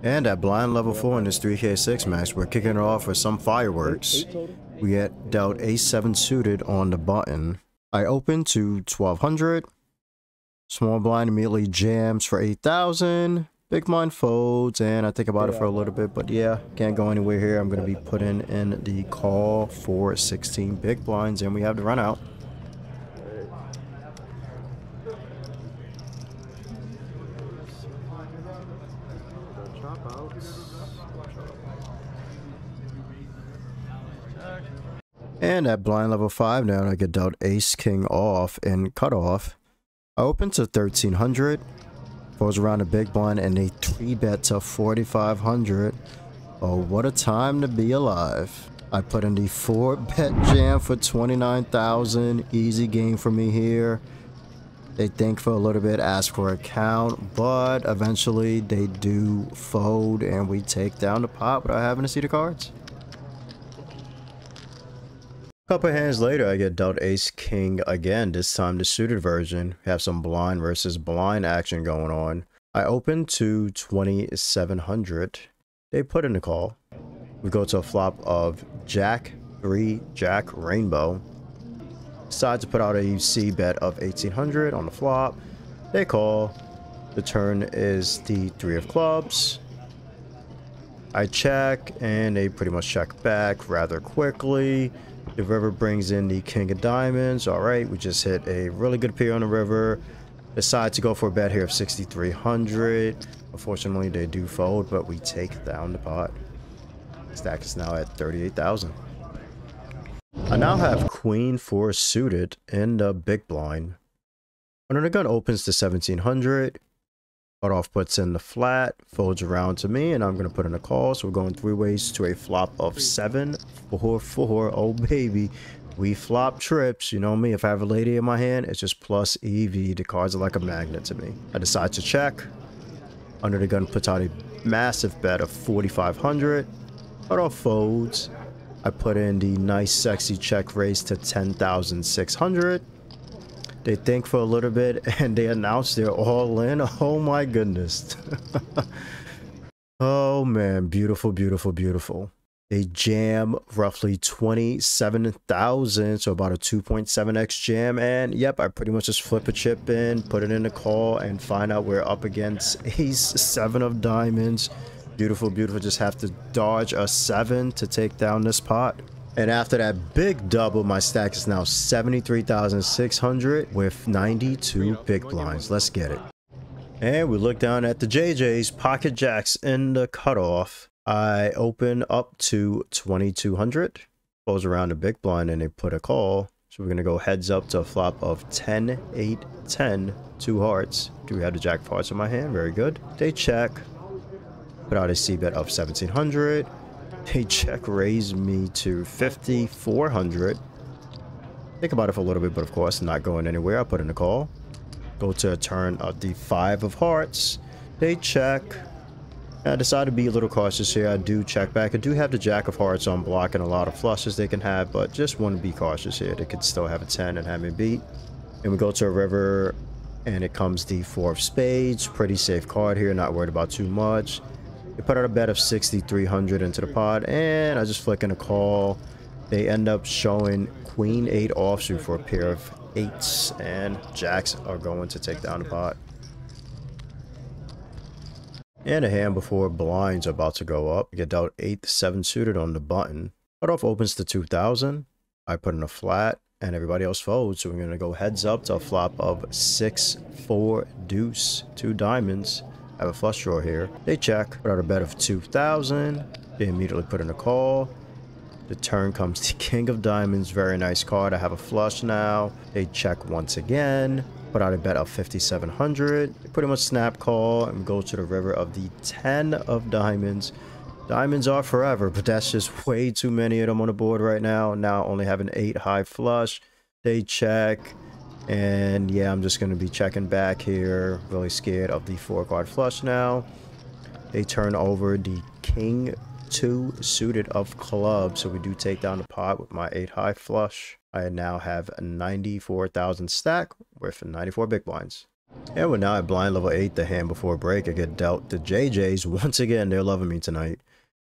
And at blind level 4 in this 3K6 max, we're kicking it off with some fireworks. We get dealt A7 suited on the button. I open to 1200. Small blind immediately jams for 8000. Big blind folds, and I think about it for a little bit, but yeah, can't go anywhere here. I'm going to be putting in the call for 16 big blinds, and we have the run out. And at blind level 5 now, I get dealt ace king off and cut off. I open to 1300. Goes around a big blind and a 3-bet to 4500. Oh, what a time to be alive. I put in the 4-bet jam for 29,000. Easy game for me here. They think for a little bit, ask for a count, but eventually they do fold and we take down the pot without having to see the cards. Couple hands later, I get dealt ace king again, this time the suited version. We have some blind versus blind action going on. I open to 2700. They put in the call. We go to a flop of jack 3, jack rainbow. Decide to put out a C bet of 1800 on the flop. They call. The turn is the 3 of clubs. I check and they pretty much check back rather quickly. The river brings in the king of diamonds. All right, we just hit a really good pair on the river. Decide to go for a bet here of 6,300. Unfortunately, they do fold, but we take down the pot. Stack is now at 38,000. I now have queen 4 suited in the big blind. Under the gun opens to 1,700. Cutoff puts in the flat, folds around to me, and I'm going to put in a call. So we're going 3 ways to a flop of 7-4-4. Oh, baby. We flop trips. You know me. If I have a lady in my hand, it's just plus EV. The cards are like a magnet to me. I decide to check. Under the gun puts out a massive bet of 4,500. Cutoff folds. I put in the nice, sexy check raise to 10,600. They think for a little bit and they announce they're all in. Oh my goodness. Oh man, beautiful, beautiful, beautiful. They jam roughly 27,000, so about a 2.7x jam. And yep, I pretty much just flip a chip in, put it in the call, and find out we're up against ace 7 of diamonds. Beautiful, beautiful. Just have to dodge a 7 to take down this pot. And after that big double, my stack is now 73,600 with 92 big blinds. Let's get it. And we look down at the JJ's pocket jacks in the cutoff. I open up to 2,200. Close around the big blind and they put a call. So we're going to go heads up to a flop of 10, 8, 10, 2 hearts. Do we have the jack of hearts in my hand? Very good. They check. Put out a C bet of 1,700. They check raise me to 5,400. Think about it for a little bit, but of course not going anywhere. I put in a call. Go to a turn of the 5 of hearts. They check. I decide to be a little cautious here. I do check back. I do have the jack of hearts on blocking a lot of flushes they can have, but just want to be cautious here. They could still have a 10 and have me beat. And we go to a river and it comes the 4 of spades. Pretty safe card here. Not worried about too much. They put out a bet of 6,300 into the pot, and I just flick in a call. They end up showing queen 8 offsuit for a pair of 8s, and jacks are going to take down the pot. And a hand before blinds are about to go up. I get dealt 8-7 suited on the button. Cutoff opens to 2,000. I put in a flat, and everybody else folds, so we're going to go heads up to a flop of 6-4 deuce, 2 diamonds. I have a flush draw here. They check, put out a bet of 2,000. They immediately put in a call. The turn comes to king of diamonds. Very nice card. I have a flush now. They check once again. Put out a bet of 5,700. They pretty much snap call and go to the river of the 10 of diamonds. Diamonds are forever, but that's just way too many of them on the board right now. Now only have an 8 high flush. They check. And yeah, I'm just going to be checking back here. Really scared of the 4 card flush now. They turn over the king 2 suited of clubs. So we do take down the pot with my 8 high flush. I now have a 94,000 stack with 94 big blinds. And we're now at blind level 8, the hand before break. I get dealt the JJs. Once again, they're loving me tonight.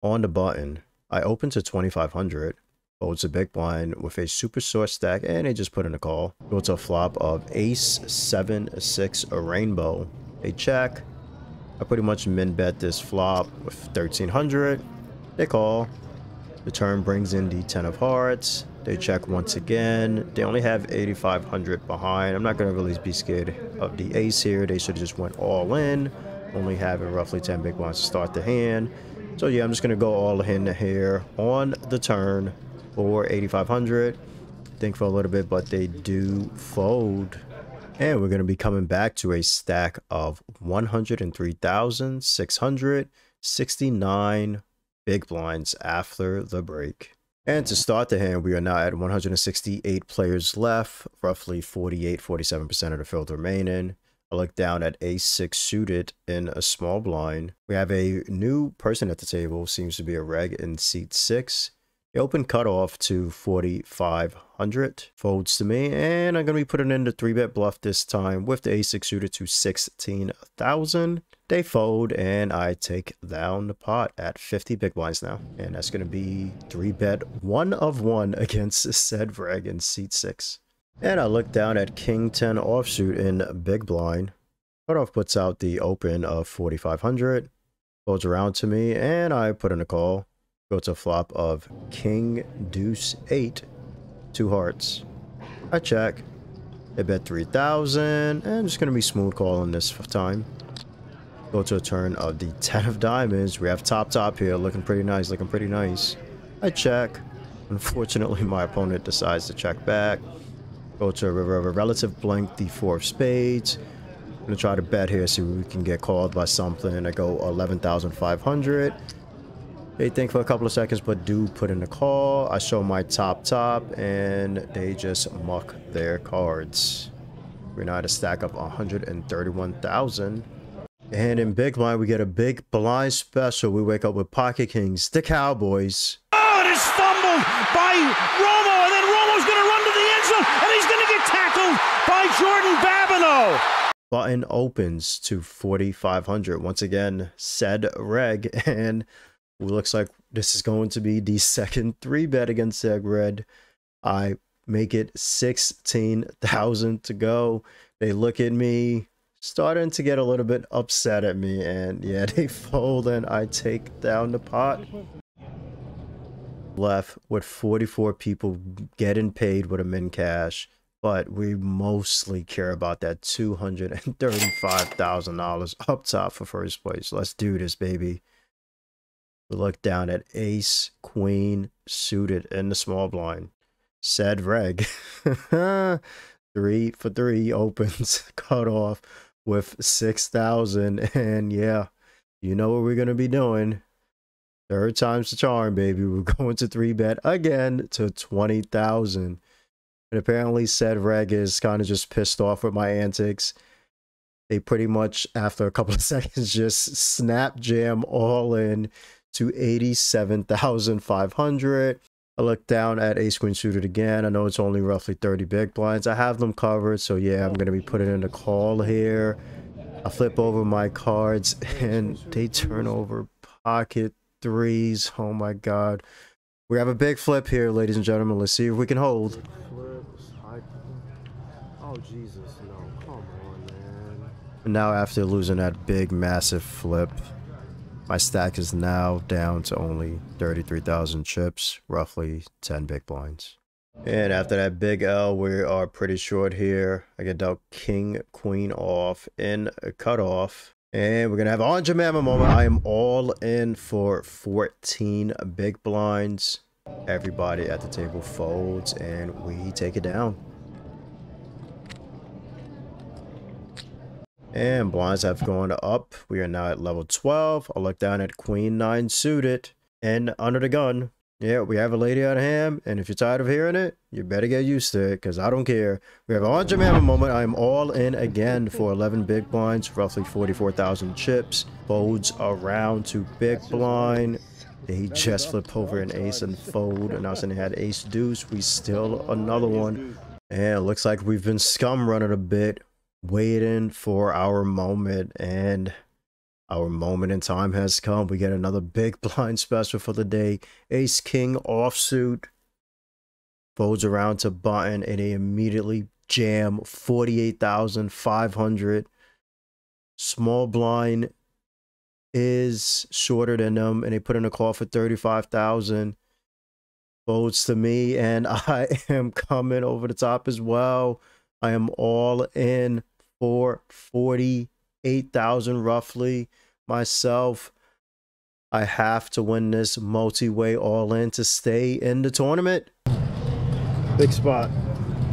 On the button, I open to 2500. Folds a big blind with a super short stack, and they just put in a call. Go to a flop of ace 7-6 a rainbow. They check. I pretty much min bet this flop with 1300. They call. The turn brings in the 10 of hearts. They check once again. They only have 8500 behind. I'm not going to really be scared of the ace here. They should have just went all in. Only having roughly 10 big blinds to start the hand. So yeah, I'm just going to go all in here on the turn for 8500. Think for a little bit, but they do fold. And we're going to be coming back to a stack of 103,669 big blinds after the break. And to start the hand, we are now at 168 players left, roughly 47% of the field remaining. I look down at ace 6 suited in a small blind. We have a new person at the table, seems to be a reg in seat 6. The open cutoff to 4,500. Folds to me, and I'm going to be putting in the 3-bet bluff this time with the ace 6 suited to 16,000. They fold, and I take down the pot at 50 big blinds now. And that's going to be 3-bet 1 of 1 against said reg in seat 6. And I look down at king 10 offsuit in big blind. Cutoff puts out the open of 4,500. Folds around to me, and I put in a call. Go to a flop of king deuce 8, 2 hearts. I check. They bet 3,000, and I'm just going to be smooth calling this time. Go to a turn of the 10 of diamonds. We have top here, looking pretty nice, I check. Unfortunately, my opponent decides to check back. Go to a river of a relative blank, the 4 of spades. I'm going to try to bet here, see if we can get called by something. I go 11,500. They think for a couple of seconds, but do put in a call. I show my top, and they just muck their cards. We're now at a stack of 131,000. And in big blind, we get a big blind special. We wake up with pocket kings, the Cowboys. Oh, it is fumbled by Romo, and then Romo's going to run to the end zone, and he's going to get tackled by Jordan Babineau. Button opens to 4,500. Once again, said reg, and it looks like this is going to be the second 3-bet against Seg Red. I make it 16,000 to go. They look at me, starting to get a little bit upset at me, and yeah, they fold, and I take down the pot. Left with 44 people getting paid with a min cash, but we mostly care about that $235,000 up top for first place. Let's do this, baby. We look down at ace, queen, suited in the small blind. Said reg. 3 for 3 opens, cut off with 6,000. And yeah, you know what we're going to be doing. Third time's the charm, baby. We're going to 3-bet again to 20,000. And apparently said reg is kind of just pissed off with my antics. They pretty much, after a couple of seconds, just snap jam all in to 87,500. I look down at ace queen suited again. I know it's only roughly 30 big blinds. I have them covered, so yeah, I'm going to be putting in a call here. I flip over my cards, and they turn over pocket 3s. Oh my god. We have a big flip here, ladies and gentlemen. Let's see if we can hold. Oh, Jesus, no. Come on, man. And now after losing that big, massive flip, my stack is now down to only 33,000 chips, roughly 10 big blinds. And after that big L, we are pretty short here. I get dealt king, queen off in a cutoff. And we're going to have a Jemima moment. I am all in for 14 big blinds. Everybody at the table folds, and we take it down. And blinds have gone up. We are now at level 12. I'll look down at queen 9 suited and under the gun. Yeah, we have a lady out of hand, and if you're tired of hearing it, you better get used to it, because I don't care. We have a Jemima moment. I'm all in again for 11 big blinds, roughly 44,000 chips. Folds around to big blind. They just flip over an ace and fold, and I was in had ace deuce. We still another one. And it looks like we've been scum running a bit. waiting for our moment, and our moment in time has come. We get another big blind special for the day. Ace King offsuit. Folds around to button, and they immediately jam 48,500. Small blind is shorter than them, and they put in a call for 35,000. Folds to me, and I am coming over the top as well. I am all in for 48,000 roughly myself. I have to win this multi-way all in to stay in the tournament. Big spot.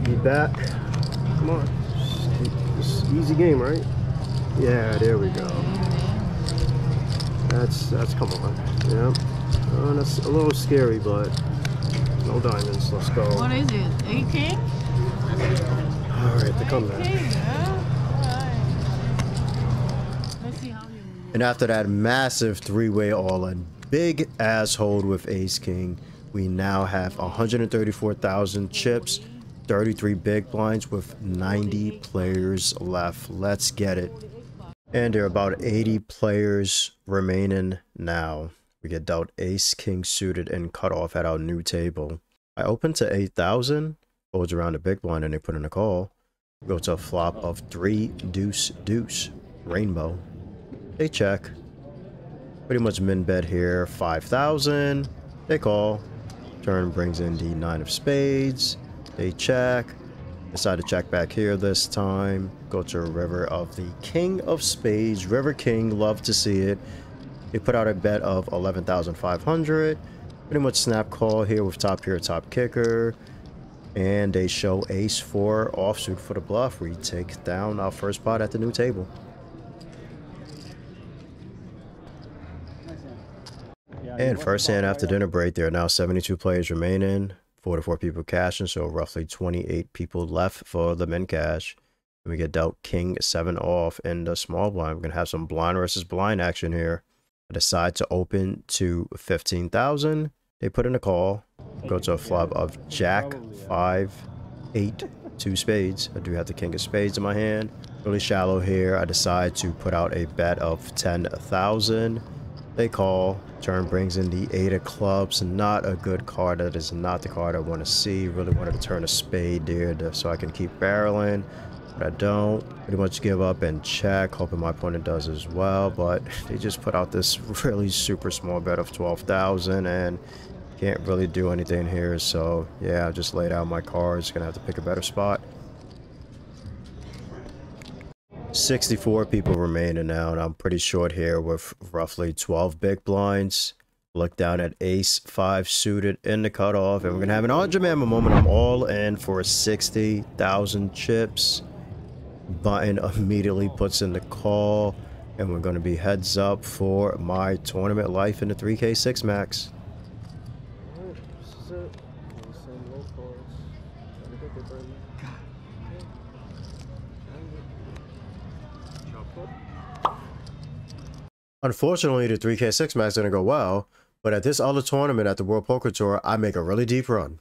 Be back. Come on. It's easy game, right? Yeah, there we go. That's come on. Yeah. That's a little scary, but no diamonds. Let's go. What is it? A king? Alright, the comeback. Let's see how you move. And after that massive three-way all-in, big ass hold with Ace King, we now have 134,000 chips, 33 big blinds with 90 players left. Let's get it. And there are about 80 players remaining now. We get dealt Ace King suited and cut off at our new table. I open to 8,000, folds around the big blind, and they put in a call. Go to a flop of 3 deuce deuce rainbow. They check. Pretty much min bet here, 5,000. They call. Turn brings in the 9 of spades. They check. Decide to check back here this time. Go to a river of the king of spades. River king, love to see it. They put out a bet of 11,500. Pretty much snap call here with top pair, top kicker. And they show ace 4 offsuit for the bluff. We take down our first pot at the new table. And first hand after dinner break, there are now 72 players remaining, 44 people cashing, so roughly 28 people left for the min cash. And we get dealt king 7 off in the small blind. We're going to have some blind versus blind action here. I decide to open to 15,000. They put in a call. Go to a flop of jack 5 8 2 spades. I do have the king of spades in my hand. Really shallow here. I decide to put out a bet of 10,000. They call. Turn brings in the 8 of clubs. Not a good card. That is not the card I want to see. Really wanted to turn a spade there so I can keep barreling. But I don't. Pretty much give up and check. Hoping my opponent does as well. But they just put out this really super small bet of 12,000 and can't really do anything here. So yeah, I just laid out my cards. Gonna have to pick a better spot. 64 people remaining now, and I'm pretty short here with roughly 12 big blinds. Look down at ace 5 suited in the cutoff, and we're gonna have an Andre Mamma moment. I'm all in for 60,000 chips. Button immediately puts in the call, and we're gonna be heads up for my tournament life in the 3K6 max. Unfortunately, the 3K6 max didn't go well, but at this other tournament at the World Poker Tour, I make a really deep run.